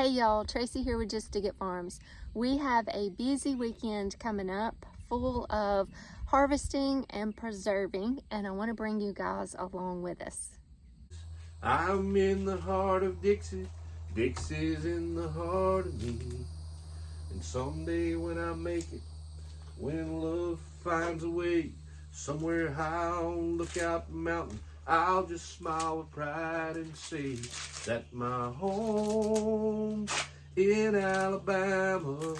Hey y'all, Tracy here with Just Dig It Farms. We have a busy weekend coming up full of harvesting and preserving, and I want to bring you guys along with us. I'm in the heart of Dixie, Dixie's in the heart of me. And someday when I make it, when love finds a way, somewhere high on Lookout Mountain, I'll just smile with pride and say that my home in Alabama,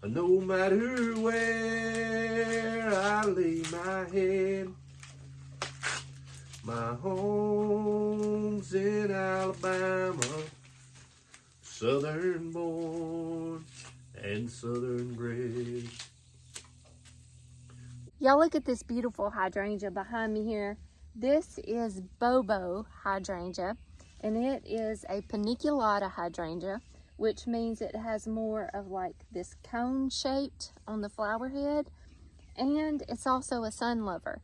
no matter where I lay my head, my home's in Alabama, southern born and southern bred. Y'all look at this beautiful hydrangea behind me here. This is Bobo hydrangea, and it is a paniculata hydrangea, which means it has more of like this cone shaped on the flower head, and it's also a sun lover.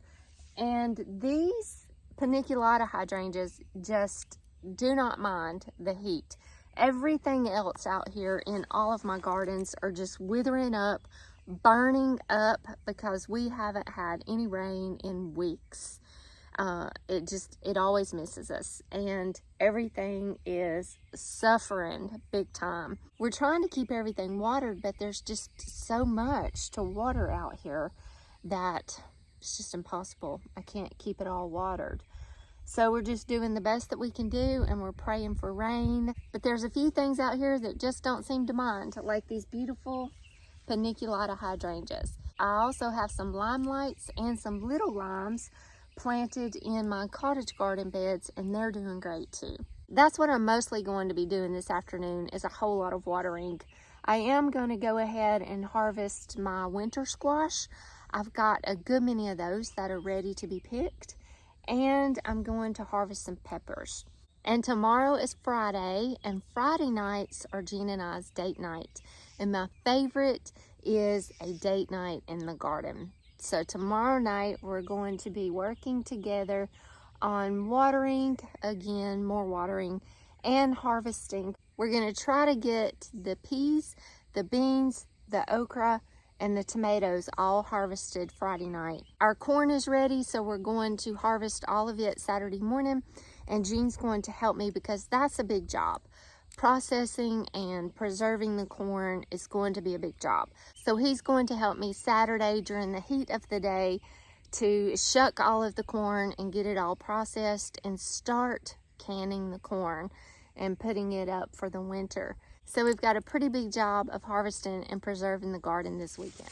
And these paniculata hydrangeas just do not mind the heat. Everything else out here in all of my gardens are just withering up, burning up, because we haven't had any rain in weeks. It always misses us, and everything is suffering big time. We're trying to keep everything watered, but there's just so much to water out here that it's just impossible. I can't keep it all watered. So we're just doing the best that we can do, and we're praying for rain. But there's a few things out here that just don't seem to mind, like these beautiful paniculata hydrangeas. I also have some limelights and some little limes planted in my cottage garden beds, and they're doing great too. That's what I'm mostly going to be doing this afternoon, is a whole lot of watering. I am going to go ahead and harvest my winter squash. I've got a good many of those that are ready to be picked, and I'm going to harvest some peppers. And tomorrow is Friday, and Friday nights are Gina and I's date night. And my favorite is a date night in the garden. So tomorrow night we're going to be working together on watering, again, more watering, and harvesting. We're going to try to get the peas, the beans, the okra, and the tomatoes all harvested Friday night. Our corn is ready, so we're going to harvest all of it Saturday morning, and Gene's going to help me because that's a big job. Processing and preserving the corn is going to be a big job. So he's going to help me Saturday during the heat of the day to shuck all of the corn and get it all processed and start canning the corn and putting it up for the winter. So we've got a pretty big job of harvesting and preserving the garden this weekend.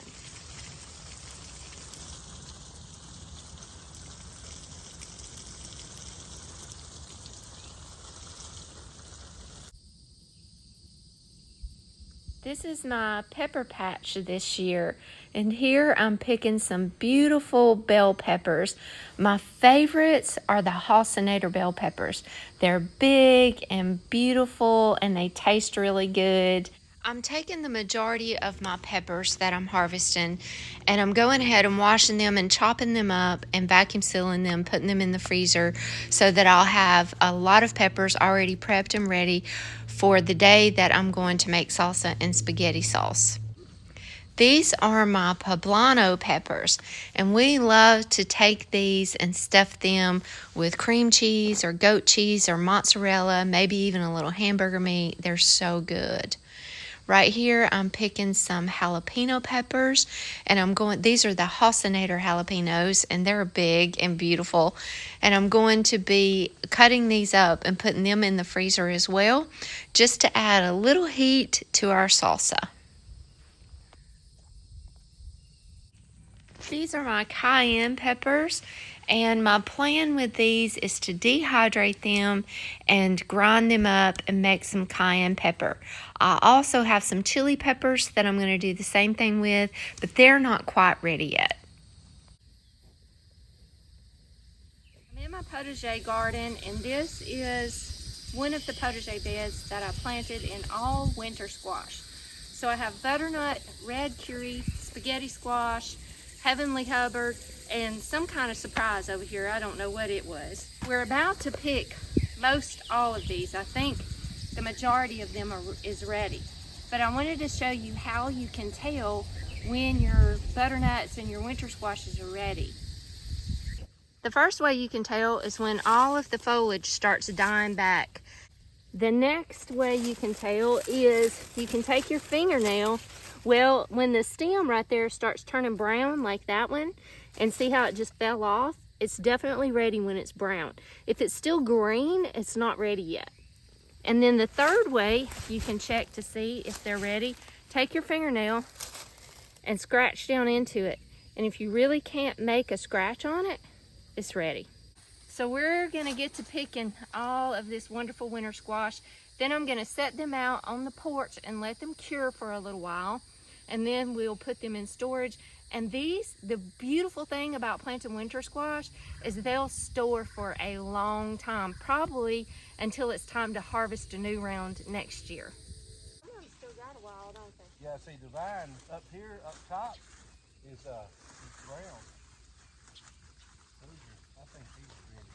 This is my pepper patch this year, and here I'm picking some beautiful bell peppers. My favorites are the Halcinator bell peppers. They're big and beautiful, and they taste really good. I'm taking the majority of my peppers that I'm harvesting, and I'm going ahead and washing them and chopping them up and vacuum sealing them, putting them in the freezer so that I'll have a lot of peppers already prepped and ready for the day that I'm going to make salsa and spaghetti sauce. These are my poblano peppers, and we love to take these and stuff them with cream cheese or goat cheese or mozzarella, maybe even a little hamburger meat. They're so good. Right here, I'm picking some jalapeno peppers, and these are the Halcinator jalapenos, and they're big and beautiful. And I'm going to be cutting these up and putting them in the freezer as well, just to add a little heat to our salsa. These are my cayenne peppers, and my plan with these is to dehydrate them and grind them up and make some cayenne pepper. I also have some chili peppers that I'm going to do the same thing with, but they're not quite ready yet. I'm in my potager garden, and this is one of the potager beds that I planted in all winter squash. So I have butternut, red curry, spaghetti squash, Heavenly Hubbard, and some kind of surprise over here. I don't know what it was. We're about to pick most all of these. I think the majority of them is ready. But I wanted to show you how you can tell when your butternuts and your winter squashes are ready. The first way you can tell is when all of the foliage starts dying back. The next way you can tell is you can take your fingernail, well, when the stem right there starts turning brown like that one, and see how it just fell off, it's definitely ready when it's brown. If it's still green, it's not ready yet. And then the third way you can check to see if they're ready, take your fingernail and scratch down into it. And if you really can't make a scratch on it, it's ready. So we're gonna get to picking all of this wonderful winter squash. Then I'm gonna set them out on the porch and let them cure for a little while. And then we'll put them in storage. And these, the beautiful thing about planting winter squash is they'll store for a long time, probably until it's time to harvest a new round next year. Some of them still got a while, don't they? Yeah, see the vine up here, up top, is brown. I think these are ready.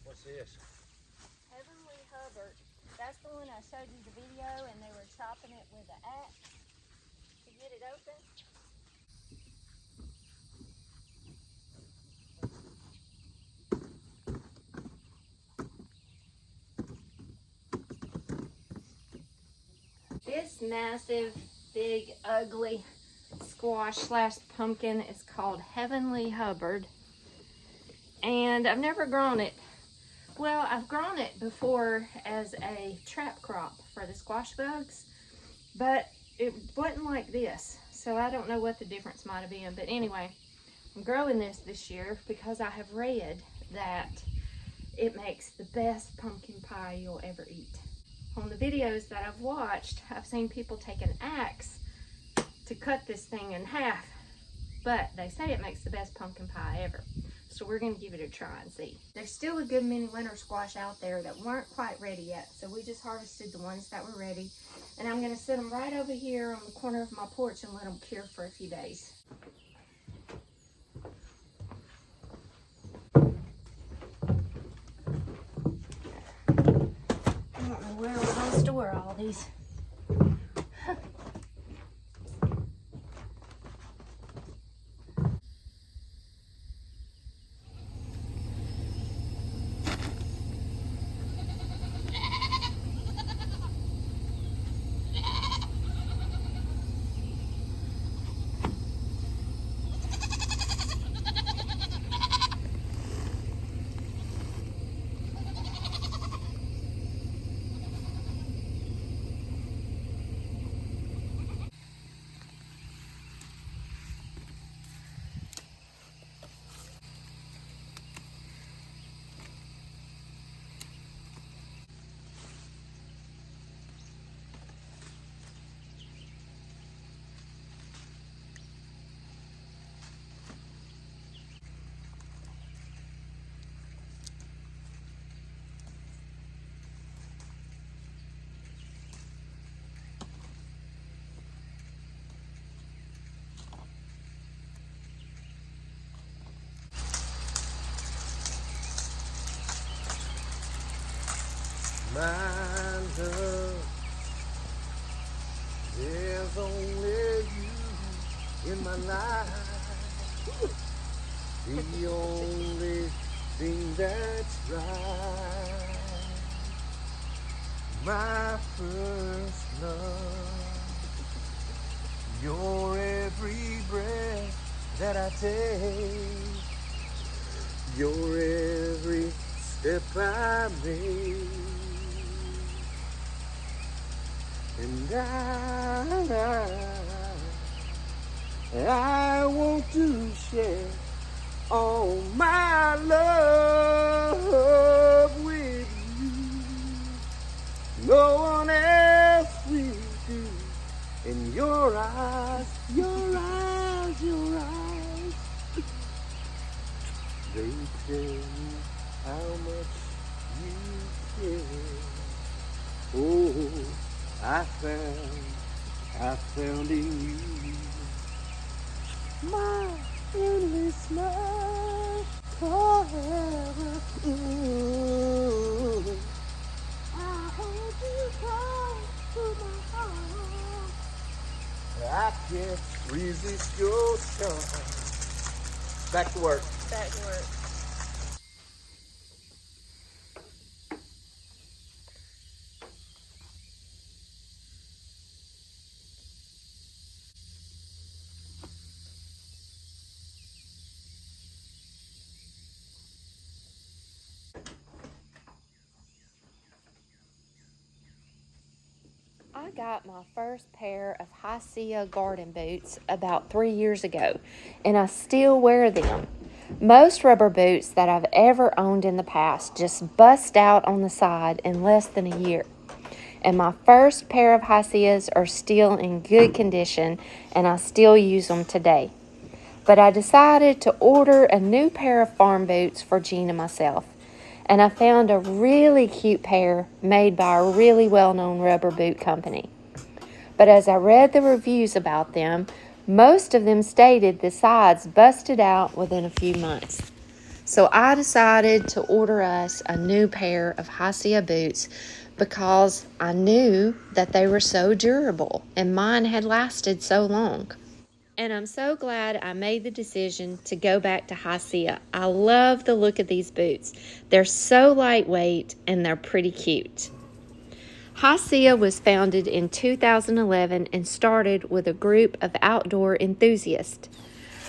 What's this? Heavenly Hubbard. That's the one I showed you the video, and they were chopping it with an axe to get it open. This massive, big, ugly squash slash pumpkin is called Heavenly Hubbard. And I've never grown it. Well, I've grown it before as a trap crop for the squash bugs, but it wasn't like this. So I don't know what the difference might have been. But anyway, I'm growing this year because I have read that it makes the best pumpkin pie you'll ever eat. On the videos that I've watched, I've seen people take an axe to cut this thing in half, but they say it makes the best pumpkin pie ever. So we're gonna give it a try and see. There's still a good many winter squash out there that weren't quite ready yet, so we just harvested the ones that were ready. And I'm gonna set them right over here on the corner of my porch and let them cure for a few days. I don't know where we're gonna store all these. My love, there's only you in my life. The only thing that's right. My first love, your every breath that I take, your every step I make. And I want to share all my love with you. No one else will do. In your eyes, your eyes, your eyes, they tell me how much you care. Oh, I found in you my endless smile. forever. Ooh, I hold you close to my heart. I can't resist your charm. Back to work. Back to work. I got my first pair of HISEA garden boots about 3 years ago, and I still wear them. Most rubber boots that I've ever owned in the past just bust out on the side in less than a year. And my first pair of HISEAs are still in good condition, and I still use them today. But I decided to order a new pair of farm boots for Jean and myself. And I found a really cute pair made by a really well-known rubber boot company. But as I read the reviews about them, most of them stated the sides busted out within a few months. So I decided to order us a new pair of HISEA boots because I knew that they were so durable and mine had lasted so long. And I'm so glad I made the decision to go back to HISEA. I love the look of these boots. They're so lightweight and they're pretty cute. HISEA was founded in 2011 and started with a group of outdoor enthusiasts.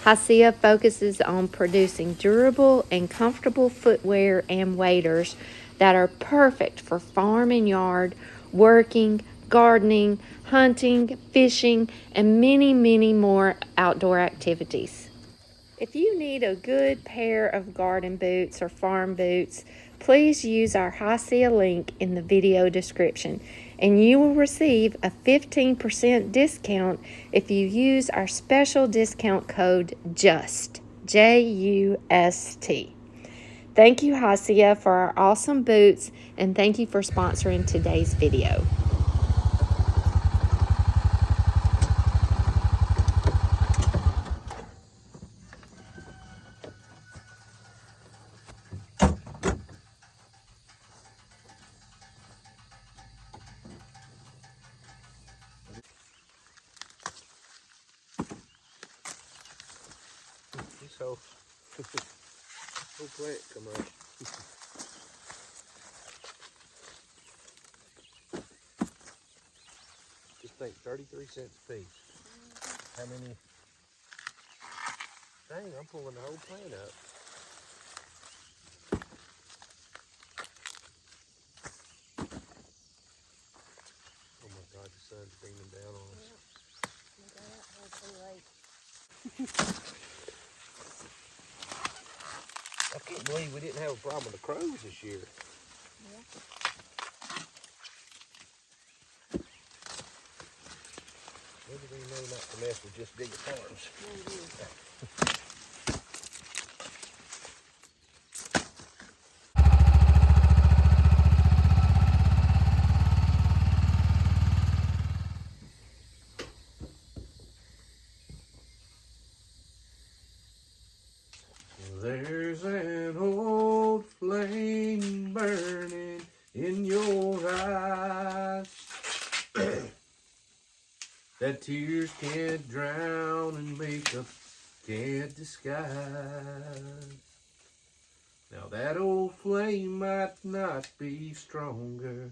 HISEA focuses on producing durable and comfortable footwear and waders that are perfect for farm and yard, working, gardening, hunting, fishing, and many, many more outdoor activities. If you need a good pair of garden boots or farm boots, please use our HISEA link in the video description, and you will receive a 15% discount if you use our special discount code JUST, J-U-S-T. Thank you, HISEA, for our awesome boots, and thank you for sponsoring today's video. This whole plant come up. Just think, 33 cents a piece. How many? Dang, I'm pulling the whole plant up. Oh my God, the sun's beaming down on us. I can't believe we didn't have a problem with the crows this year. Maybe they know not to mess with just bigger farms. There's an old flame burning in your eyes that tears can't drown and makeup can't disguise. Now that old flame might not be stronger,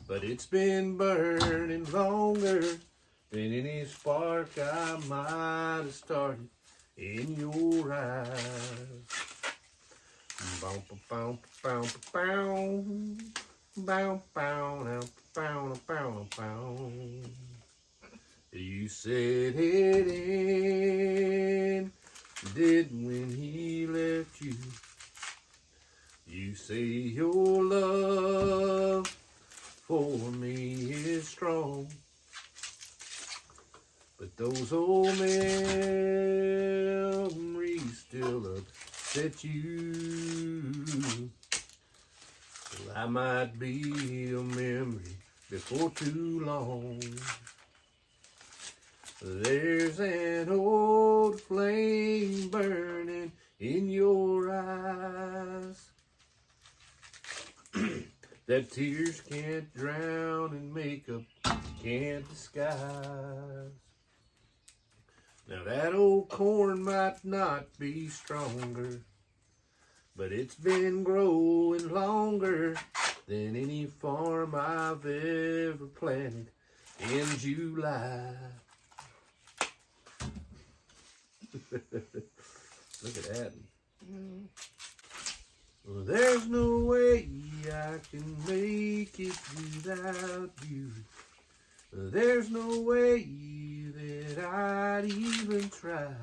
but it's been burning longer than any spark I might have started in your eyes. Bow, bow, bow, bow, bow, bow, bow, bow, bow. You said it ended when he left you. You say your love for me is strong, but those old memories still upset you. Well, I might be a memory before too long. There's an old flame burning in your eyes that tears can't drown and makeup can't disguise. Now that old corn might not be stronger, but it's been growing longer than any farm I've ever planted in July. Look at that. Well, there's no way I can make it without you. There's no way that I'd even try.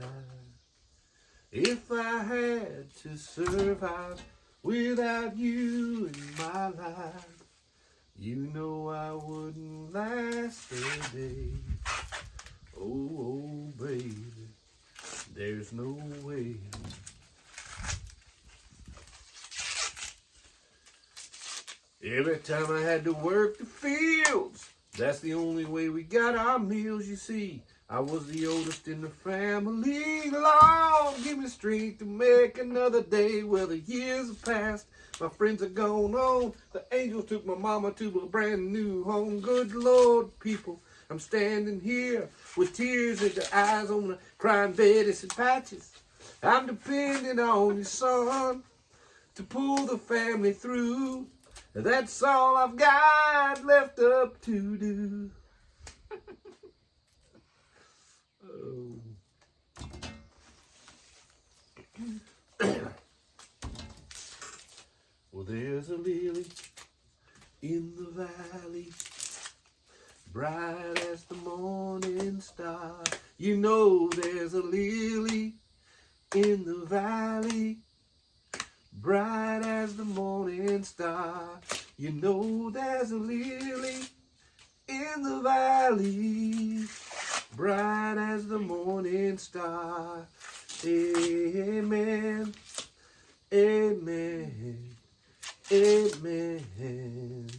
If I had to survive without you in my life, you know I wouldn't last a day. Oh, baby, there's no way. Every time I had to work the fields, that's the only way we got our meals, you see. I was the oldest in the family. Lord, give me strength to make another day. Well, the years have passed, my friends are gone on. The angels took my mama to a brand new home. Good Lord, people, I'm standing here with tears in the eyes on the crying Betty's and Patches. I'm depending on you, son, to pull the family through. That's all I've got left up to do. Well, there's a lily in the valley, bright as the morning star. You know there's a lily in the valley, bright as the morning star. You know there's a lily in the valley, bright as the morning star. Amen, amen, amen.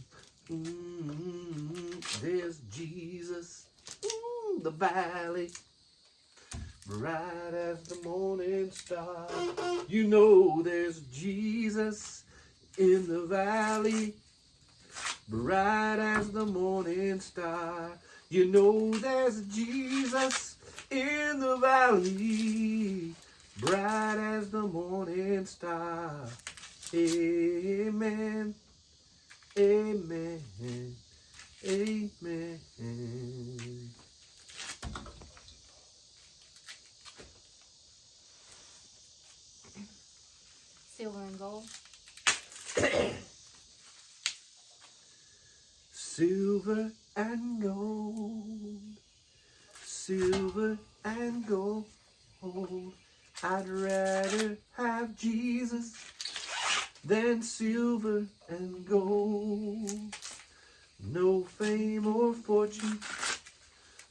There's Jesus in the valley, bright as the morning star. You know there's Jesus in the valley, bright as the morning star. You know there's Jesus in the valley, bright as the morning star. Amen, amen, amen. Silver and gold. Silver and gold, silver and gold. I'd rather have Jesus than silver and gold. No fame or fortune,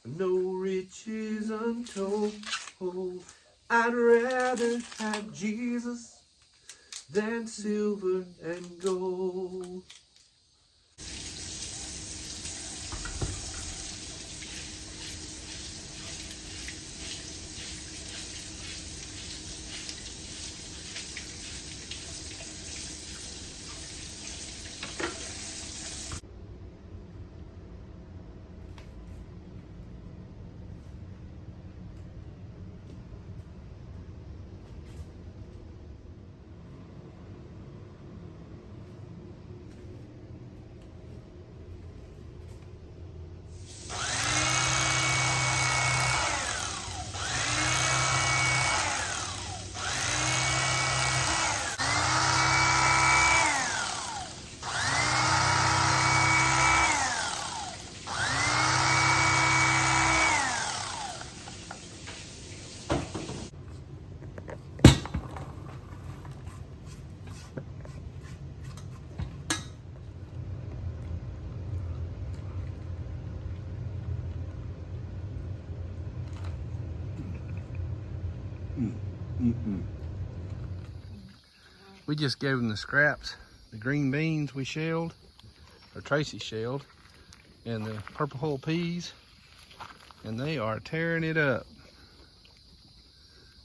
no riches untold. I'd rather have Jesus than silver and gold. We just gave them the scraps, the green beans we shelled, or Tracy shelled, and the purple hull peas, and they are tearing it up.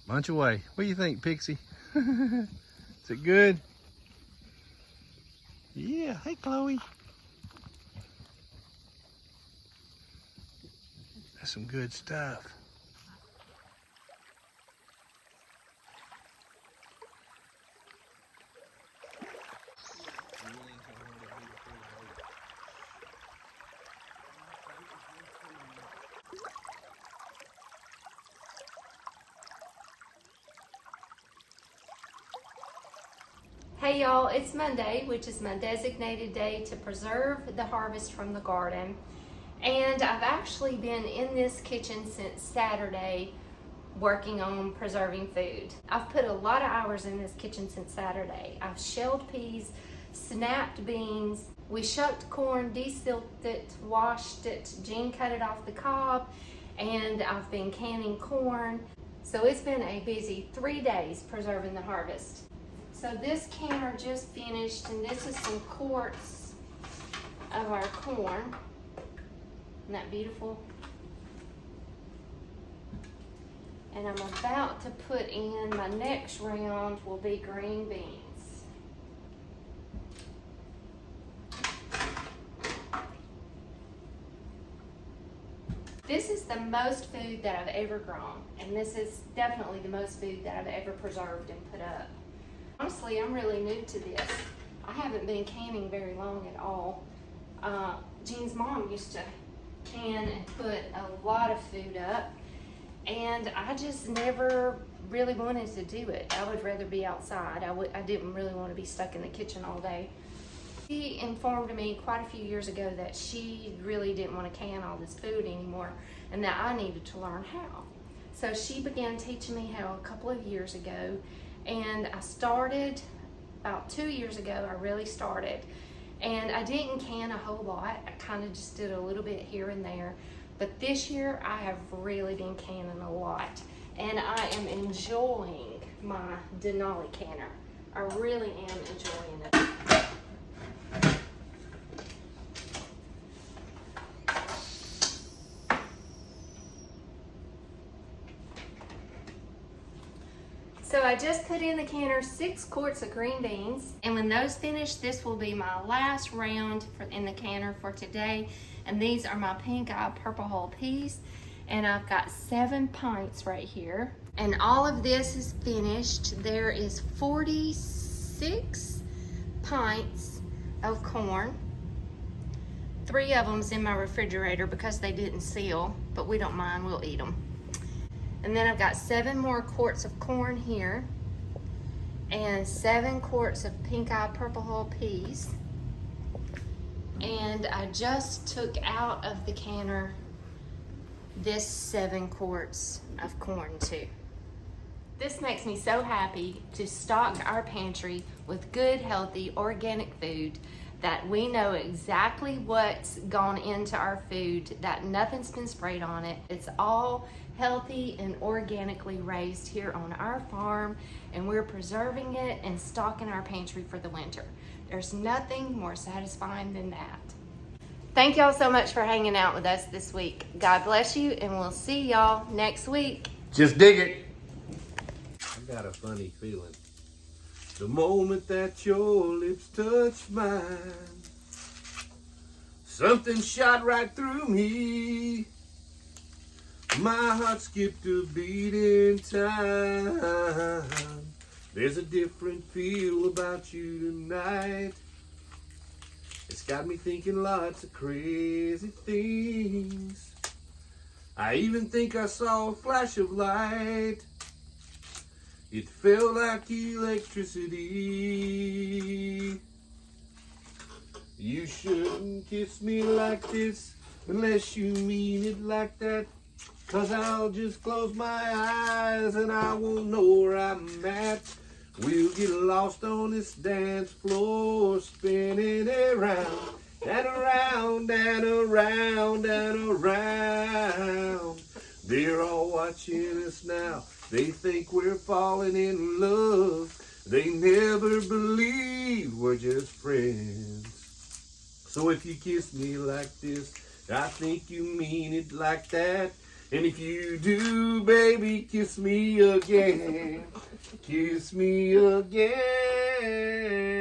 Munch away. What do you think, Pixie? Is it good? Yeah, hey Chloe. That's some good stuff. Hey y'all, it's Monday, which is my designated day to preserve the harvest from the garden. And I've actually been in this kitchen since Saturday working on preserving food. I've put a lot of hours in this kitchen since Saturday. I've shelled peas, snapped beans, we shucked corn, desilked it, washed it, Jean cut it off the cob, and I've been canning corn. So it's been a busy 3 days preserving the harvest. So this canner just finished, and this is some quarts of our corn. Isn't that beautiful? And I'm about to put in, my next round will be green beans. This is the most food that I've ever grown, and this is definitely the most food that I've ever preserved and put up. Honestly, I'm really new to this. I haven't been canning very long at all. Jean's mom used to can and put a lot of food up, and I just never really wanted to do it. I would rather be outside. I didn't really want to be stuck in the kitchen all day. She informed me quite a few years ago that she really didn't want to can all this food anymore, and that I needed to learn how. So she began teaching me how a couple of years ago, and I started about 2 years ago. I really started, and I didn't can a whole lot. I kind of just did a little bit here and there, but this year I have really been canning a lot, and I am enjoying my Denali canner. I really am enjoying it. So I just put in the canner 6 quarts of green beans, and when those finish, this will be my last round in the canner for today. And these are my pink eye purple hull peas, and I've got 7 pints right here. And all of this is finished. There is 46 pints of corn. 3 of them's in my refrigerator because they didn't seal, but we don't mind, we'll eat them. And then I've got 7 more quarts of corn here, and 7 quarts of pink eye purple hull peas. And I just took out of the canner this 7 quarts of corn too. This makes me so happy to stock our pantry with good, healthy, organic food, that we know exactly what's gone into our food, that nothing's been sprayed on it. It's all healthy and organically raised here on our farm, and we're preserving it and stocking our pantry for the winter. There's nothing more satisfying than that. Thank y'all so much for hanging out with us this week. God bless you, and we'll see y'all next week. Just dig it. I got a funny feeling. The moment that your lips touch mine, something shot right through me. My heart skipped a beat in time. There's a different feel about you tonight. It's got me thinking lots of crazy things. I even think I saw a flash of light. It felt like electricity. You shouldn't kiss me like this unless you mean it like that. 'Cause I'll just close my eyes and I won't know where I'm at. We'll get lost on this dance floor, spinning around and around and around and around. They're all watching us now. They think we're falling in love. They never believe we're just friends. So if you kiss me like this, I think you mean it like that. And if you do, baby, kiss me again. Kiss me again.